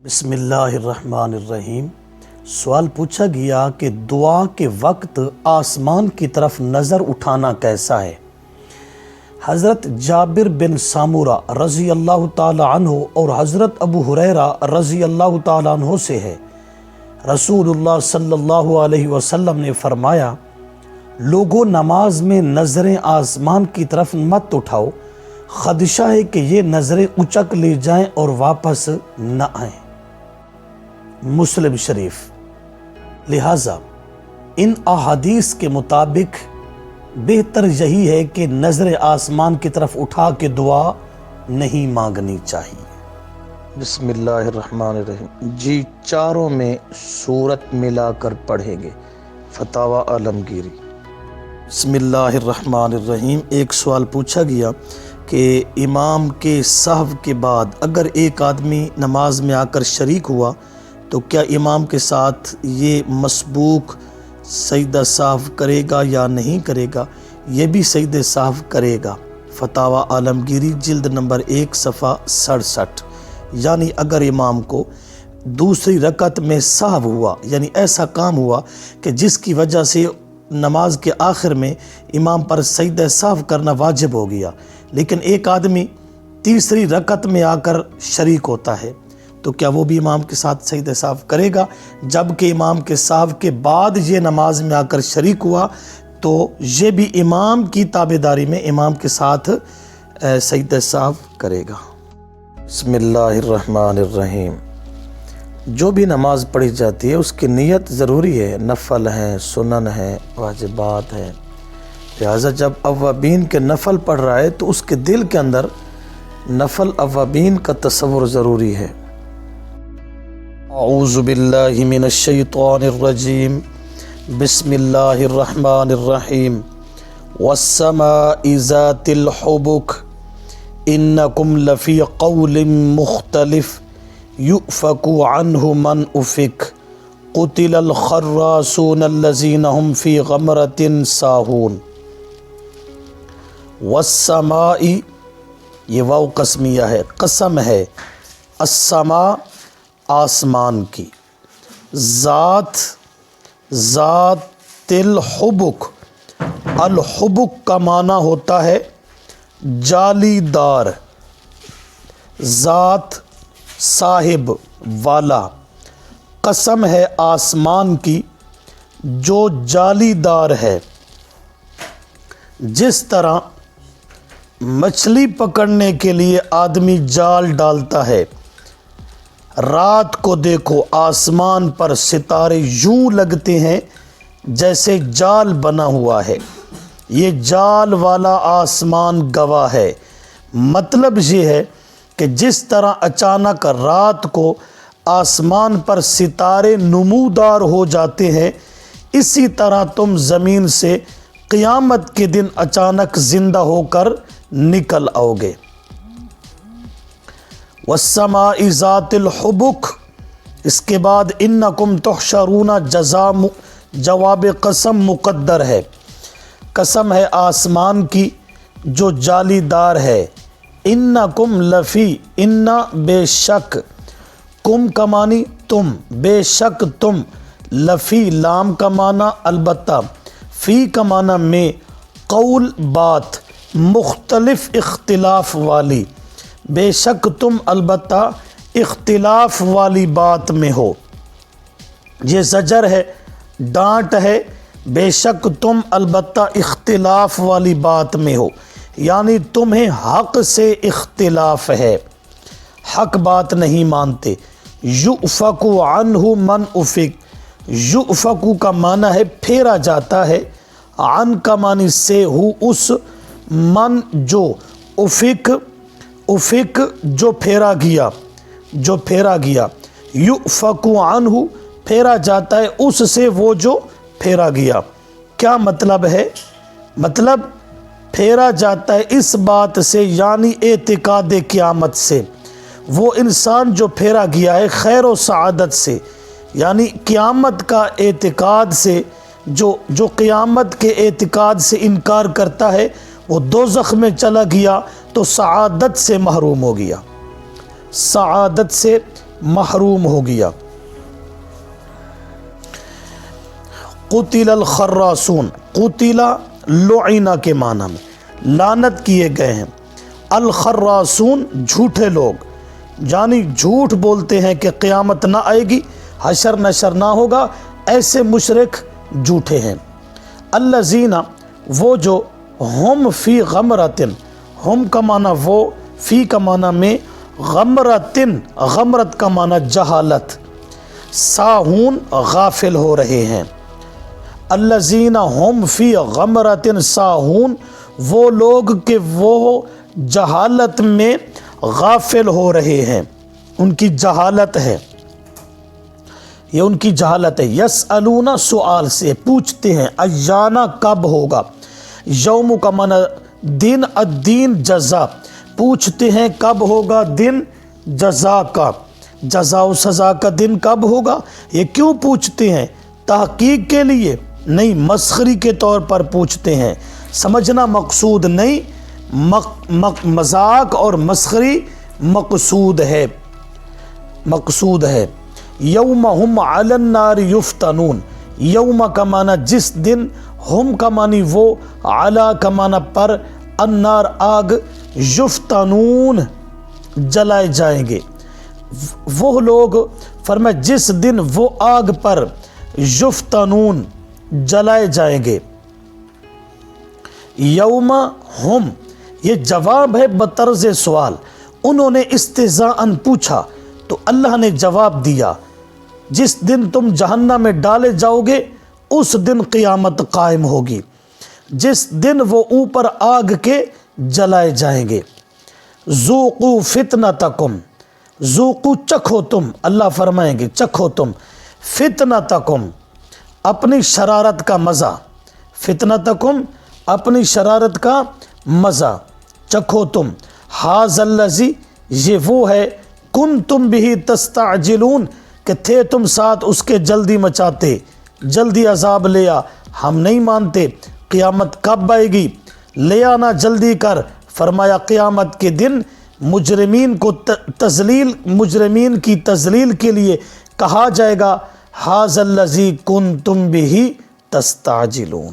بسم اللہ الرحمن الرحیم۔ سوال پوچھا گیا کہ دعا کے وقت آسمان کی طرف نظر اٹھانا کیسا ہے؟ حضرت جابر بن سامورہ رضی اللہ تعالی عنہ اور حضرت ابو ہریرہ رضی اللہ تعالی عنہ سے ہے، رسول اللہ صلی اللہ علیہ وسلم نے فرمایا، لوگوں نماز میں نظریں آسمان کی طرف مت اٹھاؤ، خدشہ ہے کہ یہ نظریں اچک لے جائیں اور واپس نہ آئیں۔ مسلم شریف۔ لہٰذا ان احادیث کے مطابق بہتر یہی ہے کہ نظر آسمان کی طرف اٹھا کے دعا نہیں مانگنی چاہیے۔ بسم اللہ الرحمن الرحیم۔ جی چاروں میں سورت ملا کر پڑھیں گے۔ فتاوی عالمگیری۔ بسم اللہ الرحمن الرحیم۔ ایک سوال پوچھا گیا کہ امام کے سہو کے بعد اگر ایک آدمی نماز میں آ کر شریک ہوا تو کیا امام کے ساتھ یہ مسبوق سجدہ سہو کرے گا یا نہیں کرے گا؟ یہ بھی سجدہ سہو کرے گا۔ فتاوی عالمگیری جلد نمبر 1 صفحہ 67۔ یعنی اگر امام کو دوسری رکعت میں سہو ہوا، یعنی ایسا کام ہوا کہ جس کی وجہ سے نماز کے آخر میں امام پر سجدہ سہو کرنا واجب ہو گیا، لیکن ایک آدمی تیسری رکعت میں آ کر شریک ہوتا ہے، تو کیا وہ بھی امام کے ساتھ سجدہ سہو کرے گا؟ جبکہ امام کے سہو کے بعد یہ نماز میں آ کر شریک ہوا تو یہ بھی امام کی تابعداری میں امام کے ساتھ سجدہ سہو کرے گا۔ بسم اللہ الرحمن الرحیم۔ جو بھی نماز پڑھی جاتی ہے اس کی نیت ضروری ہے، نفل ہیں، سنن ہیں، واجبات ہیں، لہٰذا جب اوابین کے نفل پڑھ رہا ہے تو اس کے دل کے اندر نفل اوابین کا تصور ضروری ہے۔ اعوذ باللہ من الشیطان الرجیم، بسم اللہ الرحمن الرحیم۔ والسماء ذات الحبک انکم لفی قول مختلف یؤفک عنہ من افک قتل الخراسون الذین هم فی غمرۃ ساہون۔ والسماء، یہ واو قسمیہ ہے، قسم ہے، السماء آسمان کی، ذات الحبک، الحبک کا معنی ہوتا ہے جالی دار، ذات صاحب والا، قسم ہے آسمان کی جو جالی دار ہے۔ جس طرح مچھلی پکڑنے کے لیے آدمی جال ڈالتا ہے، رات کو دیکھو آسمان پر ستارے یوں لگتے ہیں جیسے جال بنا ہوا ہے، یہ جال والا آسمان گواہ ہے۔ مطلب یہ ہے کہ جس طرح اچانک رات کو آسمان پر ستارے نمودار ہو جاتے ہیں، اسی طرح تم زمین سے قیامت کے دن اچانک زندہ ہو کر نکل آؤ گے۔ والسماء ذات الحبک، اس کے بعد انکم تحشرون جواب قسم مقدر ہے، قسم ہے آسمان کی جو جالی دار ہے۔ انکم لفی، ان بے شک، کم کا معنی تم، بے شک تم، لفی لام کا معنی البتہ، فی کا معنی میں، قول بات، مختلف اختلاف والی، بے شک تم البتہ اختلاف والی بات میں ہو۔ یہ زجر ہے، ڈانٹ ہے، بے شک تم البتہ اختلاف والی بات میں ہو، یعنی تمہیں حق سے اختلاف ہے، حق بات نہیں مانتے۔ یؤفک عنہ من افک، یؤفک کا معنی ہے پھیرا جاتا ہے، عن کا معنی سے، ہو اس، من جو، افک، افک جو پھیرا گیا، جو پھیرا گیا، یؤفک عنہ پھیرا جاتا ہے اس سے وہ جو پھیرا گیا۔ کیا مطلب ہے؟ مطلب پھیرا جاتا ہے اس بات سے، یعنی اعتقاد قیامت سے، وہ انسان جو پھیرا گیا ہے خیر و سعادت سے، یعنی قیامت کا اعتقاد سے، جو قیامت کے اعتقاد سے انکار کرتا ہے وہ دوزخ میں چلا گیا تو سعادت سے محروم ہو گیا، سعادت سے محروم ہو گیا۔ قتل الخراسون، قتل لعن کے معنی میں لعنت کیے گئے ہیں، الخراسون جھوٹے لوگ، یعنی جھوٹ بولتے ہیں کہ قیامت نہ آئے گی، حشر نشر نہ ہوگا، ایسے مشرک جھوٹے ہیں۔ الذین، وہ جو، ہم فی غمرتن، ہم کا معنی وہ، فی کا معنی میں، غمرتن، غمرت کا معنی جہالت، ساہون غافل ہو رہے ہیں۔ الذین ہم فی غمرتن ساہون، وہ لوگ کہ وہ جہالت میں غافل ہو رہے ہیں، ان کی جہالت ہے، یہ ان کی جہالت ہے۔ یسألون، سوال سے پوچھتے ہیں، ایانا کب ہوگا، یوم کا معنی دن، الدین جزا، پوچھتے ہیں کب ہوگا دن جزا کا، جزا و سزا کا دن کب ہوگا۔ یہ کیوں پوچھتے ہیں؟ تحقیق کے لیے نہیں، مسخری کے طور پر پوچھتے ہیں، سمجھنا مقصود نہیں، مذاق اور مسخری مقصود ہے، مقصود ہے۔ یوم ہم علی النار یفتنون، یوم کا معنی جس دن، ہم کا معنی وہ، علی کا معنی پر، النار آگ، یفتنون جلائے جائیں گے۔ وہ لوگ فرمایا جس دن وہ آگ پر یفتنون جلائے جائیں گے۔ یوم ہم، یہ جواب ہے بطرز سوال، انہوں نے استہزاءً پوچھا تو اللہ نے جواب دیا، جس دن تم جہنم میں ڈالے جاؤ گے اس دن قیامت قائم ہوگی، جس دن وہ اوپر آگ کے جلائے جائیں گے۔ ذوقوا فتنتکم، ذوقوا چکھو تم، اللہ فرمائیں گے چکھو تم، فتنتکم اپنی شرارت کا مزہ، فتنتکم اپنی شرارت کا مزہ چکھو تم، ھذا الذی، یہ وہ ہے، کنتم بہ تستعجلون، کہ تھے تم ساتھ اس کے جلدی مچاتے، جلدی عذاب لیا، ہم نہیں مانتے، قیامت کب آئے گی، لے آنا جلدی کر۔ فرمایا قیامت کے دن مجرمین کو تذلیل، مجرمین کی تذلیل کے لیے کہا جائے گا ھذا الذی کنتم بہ تستعجلون۔